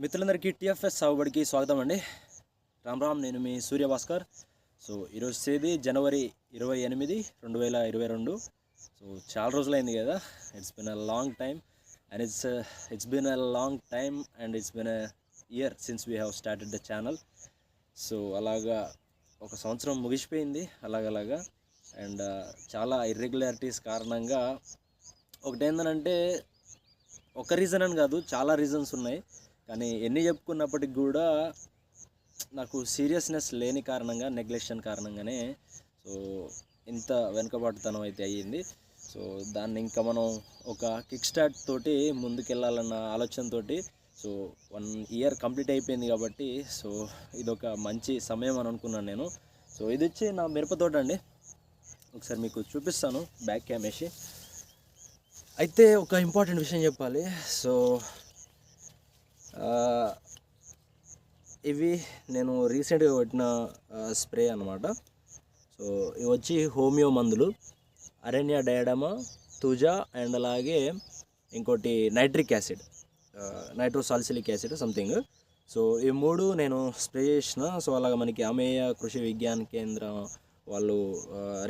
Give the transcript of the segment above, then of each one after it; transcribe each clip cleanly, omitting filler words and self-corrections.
మిత్రులందరికీ టీఎఫ్ఎస్ సాగుబడికి స్వాగతం అండి. రామ్ నేను మీ సూర్యభాస్కర్. సో ఈరోజు తేదీ జనవరి 28, 2022. సో చాలా రోజులైంది కదా. It's been a long time and it's been a long time and it's been a year since we have started the channel. So అలాగా ఒక సంవత్సరం ముగిసిపోయింది అలాగలాగా. అండ్ చాలా ఇర్రెగ్యులారిటీస్ కారణంగా ఒకటేందనంటే ఒక రీజన్ అని కాదు, చాలా రీజన్స్ ఉన్నాయి. కానీ ఎన్ని చెప్పుకున్నప్పటికి కూడా నాకు సీరియస్నెస్ లేని కారణంగా, నెగ్లెక్షన్ కారణంగానే సో ఇంత వెనుకబాటుతనం అయితే అయ్యింది. సో దాన్ని ఇంకా మనం ఒక కిక్ స్టార్ట్ తోటి ముందుకెళ్ళాలన్న ఆలోచనతోటి సో 1 ఇయర్ కంప్లీట్ అయిపోయింది కాబట్టి సో ఇదొక మంచి సమయం అని అనుకున్నాను నేను. సో ఇది వచ్చి నా మిరపతోట అండి. ఒకసారి మీకు చూపిస్తాను బ్యాక్ క్యామ్ వేసి. అయితే ఒక ఇంపార్టెంట్ విషయం చెప్పాలి. సో ఇవి నేను రీసెంట్గా కొట్టిన స్ప్రే అన్నమాట. సో ఇవి వచ్చి హోమియో మందులు, అరణ్య డయాడమా, తుజా అండ్ అలాగే ఇంకోటి nitric acid, nitrosalicylic acid something. So ఈ 3 నేను స్ప్రే చేసిన. సో అలాగా మనకి అమేయ కృషి విజ్ఞాన కేంద్రం వాళ్ళు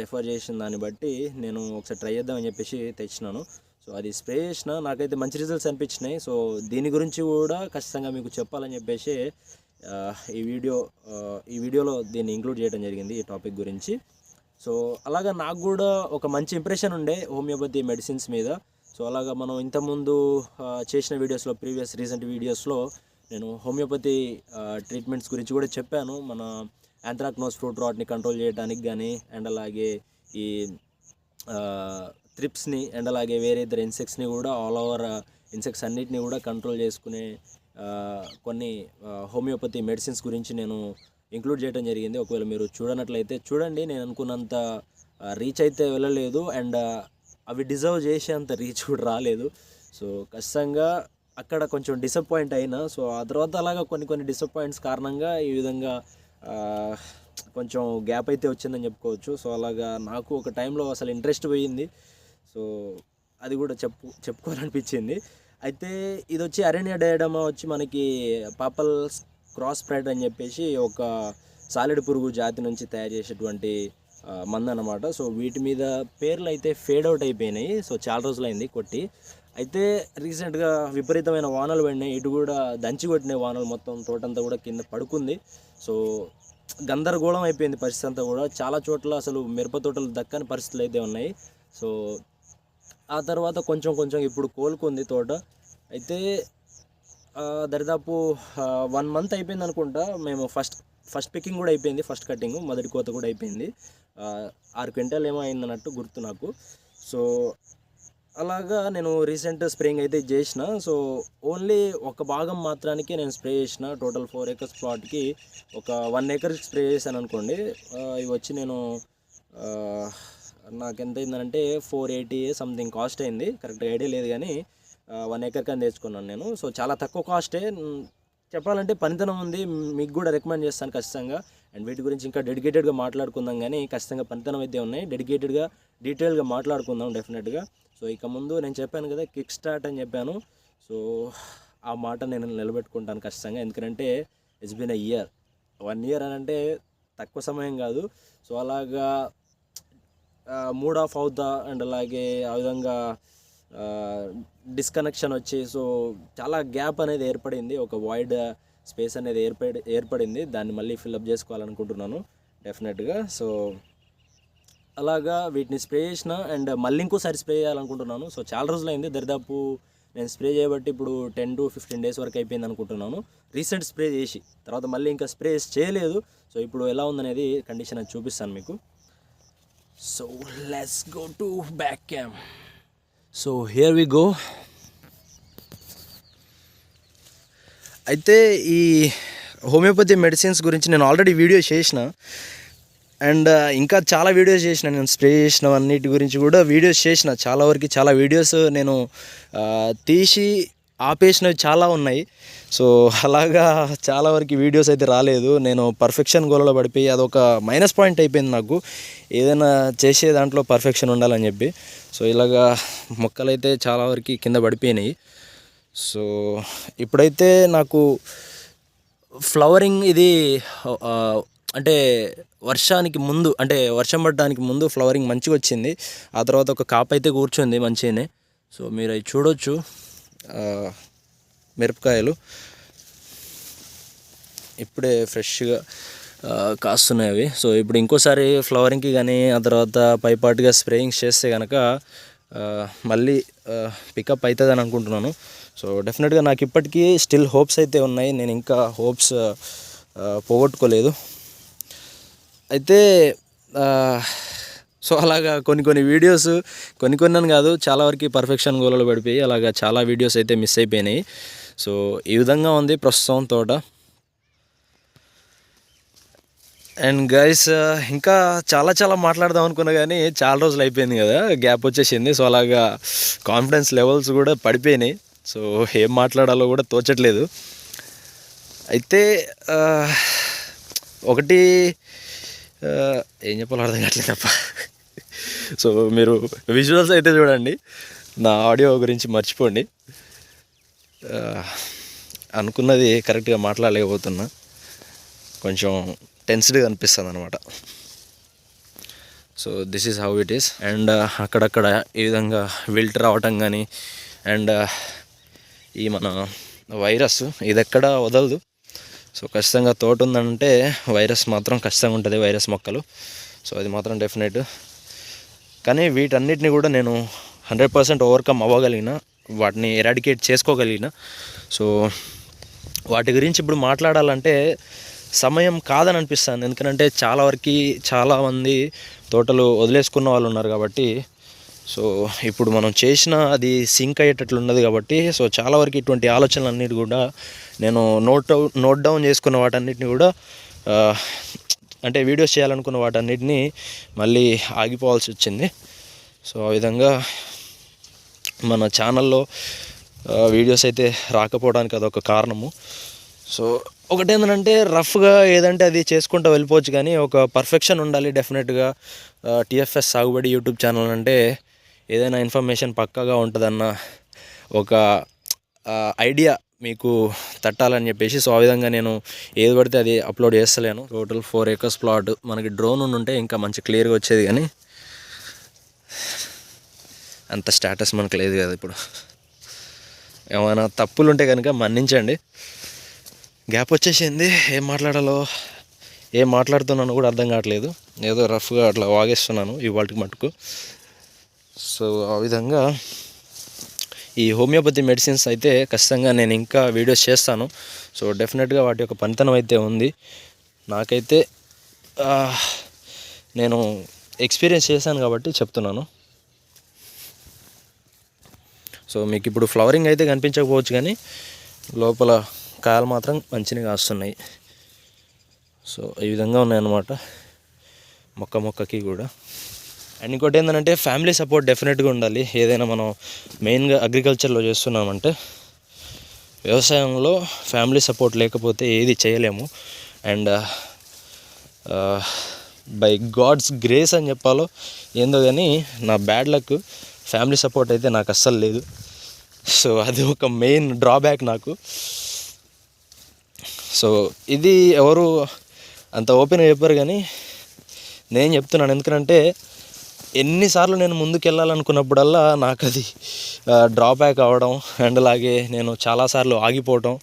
రెఫర్ చేసిన దాన్ని బట్టి నేను ఒకసారి ట్రై చేద్దామని చెప్పేసి తెచ్చినాను. సో అది స్ప్రే చేసిన, నాకైతే మంచి రిజల్ట్స్ అనిపించినాయి. సో దీని గురించి కూడా ఖచ్చితంగా మీకు చెప్పాలని చెప్పేసి ఈ వీడియోలో దీన్ని ఇంక్లూడ్ చేయడం జరిగింది, ఈ టాపిక్ గురించి. సో అలాగా నాకు కూడా ఒక మంచి ఇంప్రెషన్ ఉండే హోమియోపతి మెడిసిన్స్ మీద. సో అలాగా మనం ఇంతకుముందు చేసిన వీడియోస్లో, రీసెంట్ వీడియోస్లో నేను హోమియోపతి ట్రీట్మెంట్స్ గురించి కూడా చెప్పాను. మన యాంథ్రాక్నోస్ ఫ్రూట్ రాట్ని కంట్రోల్ చేయడానికి కానీ, అండ్ అలాగే ఈ త్రిప్స్ని అండ్ అలాగే వేరే ఇతర ఇన్సెక్ట్స్ని కూడా, ఆల్ ఓవర్ ఇన్సెక్ట్స్ అన్నిటిని కూడా కంట్రోల్ చేసుకునే కొన్ని హోమియోపతి మెడిసిన్స్ గురించి నేను ఇంక్లూడ్ చేయడం జరిగింది. ఒకవేళ మీరు చూడనట్లయితే చూడండి. నేను అనుకున్నంత రీచ్ అయితే వెళ్ళలేదు, అండ్ అవి డిజర్వ్ చేసేంత రీచ్ కూడా రాలేదు. సో ఖచ్చితంగా అక్కడ కొంచెం డిసప్పాయింట్ అయినా. సో ఆ తర్వాత అలాగా కొన్ని డిసప్పాయింట్స్ కారణంగా ఈ విధంగా కొంచెం గ్యాప్ అయితే వచ్చిందని చెప్పుకోవచ్చు. సో అలాగా నాకు ఒక టైంలో అసలు ఇంట్రెస్ట్ పోయింది. సో అది కూడా చెప్పుకోవాలనిపించింది. అయితే ఇది వచ్చి అరణ్య డయాడమా వచ్చి మనకి పాపల్ క్రాస్ స్ప్రెడ్ అని చెప్పేసి ఒక సాలిడ్ పురుగు జాతి నుంచి తయారు చేసేటువంటి మందు అన్నమాట. సో వీటి మీద పేర్లు అయితే ఫేడ్ అవుట్ అయిపోయినాయి. సో చాలా రోజులైంది కొట్టి. అయితే రీసెంట్గా విపరీతమైన వానలు పడినాయి. ఇటు కూడా దంచి కొట్టినాయి వానలు, మొత్తం తోటంతా కూడా కింద పడుకుంది. సో గందరగోళం అయిపోయింది పరిస్థితి అంతా కూడా. చాలా చోట్ల అసలు మిరప తోటలు దక్కని పరిస్థితులు అయితే ఉన్నాయి. సో ఆ తర్వాత కొంచెం ఇప్పుడు కోలుకుంది తోట. అయితే దరిదాపు 1 మంత్ అయిపోయింది అనుకుంటా. మేము ఫస్ట్ పికింగ్ కూడా అయిపోయింది, ఫస్ట్ కటింగ్, మొదటి కోత కూడా అయిపోయింది. 6 క్వింటాల్ ఏమో అయిందన్నట్టు గుర్తు నాకు. సో అలాగా నేను రీసెంట్ స్ప్రేయింగ్ అయితే చేసిన. సో ఓన్లీ ఒక భాగం మాత్రానికి నేను స్ప్రే చేసిన. టోటల్ 4 acres ప్లాట్కి ఒక 1 acre స్ప్రే చేశాను అనుకోండి. ఇవి వచ్చి నేను నాకు ఎంత అయిందంటే 480 సంథింగ్ కాస్ట్ అయింది, కరెక్ట్గా ఐడియా లేదు కానీ 1 acre కానీ తెచ్చుకున్నాను నేను. సో చాలా తక్కువ కాస్టే చెప్పాలంటే, పనితనం ఉంది. మీకు కూడా రికమెండ్ చేస్తాను ఖచ్చితంగా. అండ్ వీటి గురించి ఇంకా డెడికేటెడ్గా మాట్లాడుకుందాం, కానీ ఖచ్చితంగా పనితనం అయితే ఉన్నాయి. డీటెయిల్గా మాట్లాడుకుందాం డెఫినెట్గా. సో ఇక ముందు నేను చెప్పాను కదా కిక్ స్టార్ట్ అని చెప్పాను. సో ఆ మాట నేను నిలబెట్టుకుంటాను ఖచ్చితంగా. ఎందుకంటే it's been a year. 1 year అని అంటే తక్కువ సమయం కాదు. సో అలాగా మూడ్ ఆఫ్ అవుతా, అండ్ అలాగే ఆ విధంగా డిస్కనెక్షన్ వచ్చి సో చాలా గ్యాప్ అనేది ఏర్పడింది, ఒక వాయిడ్ స్పేస్ అనేది ఏర్పడింది. దాన్ని మళ్ళీ ఫిల్అప్ చేసుకోవాలనుకుంటున్నాను డెఫినెట్గా. సో అలాగా వీటిని స్ప్రే చేసిన, అండ్ మళ్ళీ ఇంకోసారి స్ప్రే చేయాలనుకుంటున్నాను. సో చాలా రోజులైంది, దరిదాపు నేను స్ప్రే చేయబట్టి ఇప్పుడు 10 to 15 days వరకు అయిపోయింది అనుకుంటున్నాను. రీసెంట్ స్ప్రే చేసి తర్వాత మళ్ళీ ఇంకా స్ప్రే చేయలేదు. సో ఇప్పుడు ఎలా ఉందనేది కండిషన్ అది చూపిస్తాను మీకు. So let's go to back cam. So here we go. అయితే ఈ హోమియోపతి మెడిసిన్స్ గురించి నేను ఆల్రెడీ వీడియో చేసిన, అండ్ ఇంకా చాలా వీడియోస్ చేసిన. నేను స్ప్రే చేసిన అన్నిటి గురించి కూడా వీడియోస్ చేసిన. చాలా వీడియోస్ నేను తీసి ఆపేసినవి చాలా ఉన్నాయి. సో అలాగా చాలా వరకు వీడియోస్ అయితే రాలేదు. నేను పర్ఫెక్షన్ గోలలో పడిపోయి అదొక మైనస్ పాయింట్ అయిపోయింది నాకు. ఏదైనా చేసే దాంట్లో పర్ఫెక్షన్ ఉండాలని చెప్పి. సో ఇలాగా మొక్కలైతే చాలా వరకు కింద పడిపోయినాయి. సో ఇప్పుడైతే నాకు ఫ్లవరింగ్ ఇది అంటే వర్షానికి ముందు, అంటే వర్షం పడడానికి ముందు ఫ్లవరింగ్ మంచిగా వచ్చింది. ఆ తర్వాత ఒక కాపు అయితే కూర్చుంది మంచిగానే. సో మీరు అవి చూడొచ్చు, మిరపకాయలు ఇప్పుడే ఫ్రెష్గా కాస్తున్నాయి అవి. సో ఇప్పుడు ఇంకోసారి ఫ్లవరింగ్కి కానీ ఆ తర్వాత పైపాటుగా స్ప్రేయింగ్స్ చేస్తే కనుక మళ్ళీ పికప్ అవుతుందని అనుకుంటున్నాను. సో డెఫినెట్గా నాకు ఇప్పటికీ స్టిల్ హోప్స్ అయితే ఉన్నాయి, నేను ఇంకా హోప్స్ పోగొట్టుకోలేదు. అయితే సో అలాగా కొన్ని వీడియోస్ కొన్ని అని కాదు, చాలా వరకు పర్ఫెక్షన్ గోలలో పడిపోయి అలాగా చాలా వీడియోస్ అయితే మిస్ అయిపోయినాయి. సో ఈ విధంగా ఉంది ప్రస్తుతం తోట. అండ్ గైస్ ఇంకా చాలా మాట్లాడదాం అనుకున్నా కానీ చాలా రోజులు అయిపోయింది కదా, గ్యాప్ వచ్చేసింది. సో అలాగా కాన్ఫిడెన్స్ లెవెల్స్ కూడా పడిపోయినాయి. సో ఏం మాట్లాడాలో కూడా తోచట్లేదు. అయితే ఒకటి ఏం చెప్పాలో అర్థం కావట్లేదు తప్ప. సో మీరు విజువల్స్ అయితే చూడండి, నా ఆడియో గురించి మర్చిపోండి. అనుకున్నది కరెక్ట్గా మాట్లాడలేకపోతున్నా, కొంచెం టెన్స్డ్గా అనిపిస్తుంది అనమాట. So this is how it is. And అక్కడక్కడ ఈ విధంగా విల్ట్ రావటం కానీ, అండ్ ఈ మన వైరస్ ఇది ఎక్కడ వదలదు. సో ఖచ్చితంగా తోట ఉందంటే వైరస్ మాత్రం ఖచ్చితంగా ఉంటుంది, వైరస్ మొక్కలు. సో అది మాత్రం డెఫినెట్. కానీ వీటన్నిటిని కూడా నేను 100% ఓవర్కమ్ అవ్వగలిగిన, వాటిని ఎరాడికేట్ చేసుకోగలిగిన. సో వాటి గురించి ఇప్పుడు మాట్లాడాలంటే సమయం కాదని అనిపిస్తుంది. ఎందుకంటే చాలామంది తోటలు వదిలేసుకున్న వాళ్ళు ఉన్నారు కాబట్టి. సో ఇప్పుడు మనం చేసిన అది సింక్ అయ్యేటట్లు ఉన్నది కాబట్టి. సో చాలా వరకు ఇటువంటి ఆలోచనలన్నిటి కూడా నేను నోట్ డౌన్ చేసుకున్న వాటన్నిటిని కూడా, అంటే వీడియోస్ చేయాలనుకున్న వాటన్నిటిని మళ్ళీ ఆగిపోవాల్సి వచ్చింది. సో ఆ విధంగా మన ఛానల్లో వీడియోస్ అయితే రాకపోవడానికి అదొక కారణము. సో ఒకటేంటంటే రఫ్గా ఏదంటే అది చేసుకుంటూ వెళ్ళిపోవచ్చు, కానీ ఒక పర్ఫెక్షన్ ఉండాలి డెఫినెట్గా. టీఎఫ్ఎస్ సాగుబడి యూట్యూబ్ ఛానల్ అంటే ఏదైనా ఇన్ఫర్మేషన్ పక్కాగా ఉంటుందన్న ఒక ఐడియా మీకు తట్టాలని చెప్పేసి. సో ఆ విధంగా నేను ఏది పడితే అది అప్లోడ్ చేస్తలేను. Total 4 acres plot. మనకి డ్రోన్ ఉంటే ఇంకా మంచి క్లియర్గా వచ్చేది, కానీ అంత స్టేటస్ మనకు లేదు కదా ఇప్పుడు. ఏమైనా తప్పులు ఉంటే కనుక మన్నించండి. గ్యాప్ వచ్చేసింది, ఏం మాట్లాడుతున్నాను కూడా అర్థం కావట్లేదు. ఏదో రఫ్గా అట్లా వాగేస్తున్నాను ఇవాళకి మటుకు. సో ఆ విధంగా ఈ హోమియోపతి మెడిసిన్స్ అయితే ఖచ్చితంగా నేను ఇంకా వీడియోస్ చేస్తాను. సో డెఫినెట్గా వాటి యొక్క పనితనం అయితే ఉంది. నాకైతే నేను ఎక్స్పీరియన్స్ చేశాను కాబట్టి చెప్తున్నాను. సో మీకు ఇప్పుడు ఫ్లవరింగ్ అయితే కనిపించకపోవచ్చు, కానీ లోపల కాయలు మాత్రం మంచిగా కాస్తున్నాయి. సో ఈ విధంగా ఉన్నాయన్నమాట మొక్కకి కూడా. అండ్ ఇంకోటి ఏంటంటే ఫ్యామిలీ సపోర్ట్ డెఫినెట్గా ఉండాలి. ఏదైనా మనం మెయిన్గా అగ్రికల్చర్లో చేస్తున్నామంటే, వ్యవసాయంలో ఫ్యామిలీ సపోర్ట్ లేకపోతే ఏది చేయలేము. అండ్ బై గాడ్స్ గ్రేస్ అని చెప్పాలో ఏందో, కానీ నా బ్యాడ్ లక్ ఫ్యామిలీ సపోర్ట్ అయితే నాకు అస్సలు లేదు. సో అది ఒక మెయిన్ డ్రాబ్యాక్ నాకు. సో ఇది ఎవరు అంత ఓపెన్గా చెప్పారు, కానీ నేను చెప్తున్నాను. ఎందుకంటే ఎన్నిసార్లు నేను ముందుకు వెళ్ళాలనుకున్నప్పుడల్లా నాకు అది డ్రాబ్యాక్ అవ్వడం, అండ్ అలాగే నేను చాలాసార్లు ఆగిపోవటం,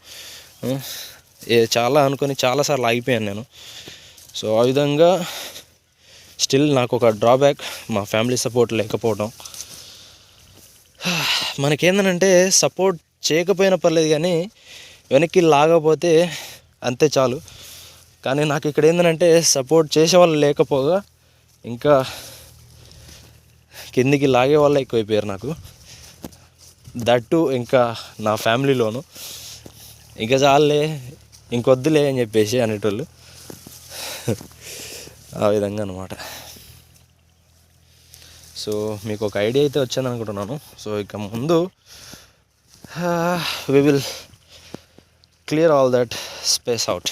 చాలాసార్లు ఆగిపోయాను నేను. సో ఆ విధంగా స్టిల్ నాకు ఒక డ్రాబ్యాక్ మా ఫ్యామిలీ సపోర్ట్ లేకపోవడం. మనకేంటంటే సపోర్ట్ చేయకపోయినా పర్లేదు, కానీ వెనక్కి లాగపోతే అంతే చాలు. కానీ నాకు ఇక్కడ ఏంటంటే సపోర్ట్ చేసేవాళ్ళు లేకపోగా ఇంకా కిందికి లాగే వాళ్ళు ఎక్కువైపోయారు నాకు. దట్టు ఇంకా నా ఫ్యామిలీలోను. ఇంకా చాలే, ఇంకొద్దులే అని చెప్పేసి అనేటోళ్ళు. ఆ విధంగా అనమాట. సో మీకు ఒక ఐడియా అయితే వచ్చింది అనుకుంటున్నాను. సో ఇక ముందు we will clear all that space out.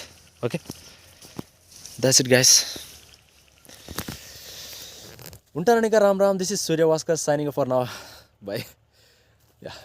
Okay, that's it guys. Untanika Ram Ram, this is Suryabhaskar signing off for now. Bye. Yeah.